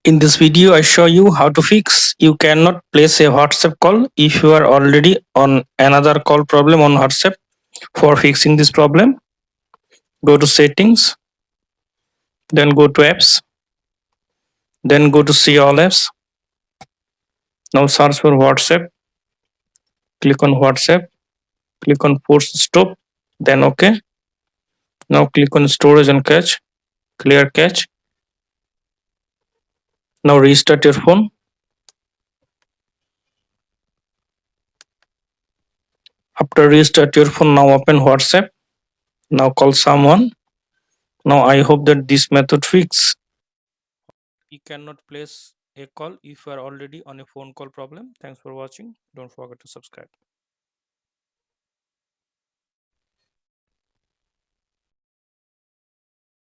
In this video, I show you how to fix you cannot place a WhatsApp call if you are already on another call problem on WhatsApp. For fixing this problem, go to settings, then go to apps, then go to see all apps. Now search for WhatsApp, click on WhatsApp, click on force stop, then OK. Now click on storage and cache, clear cache. Now restart your phone. After restart your phone, now open WhatsApp. Now call someone. Now I hope that this method fix. You cannot place a call if you are already on a phone call problem. Thanks for watching. Don't forget to subscribe.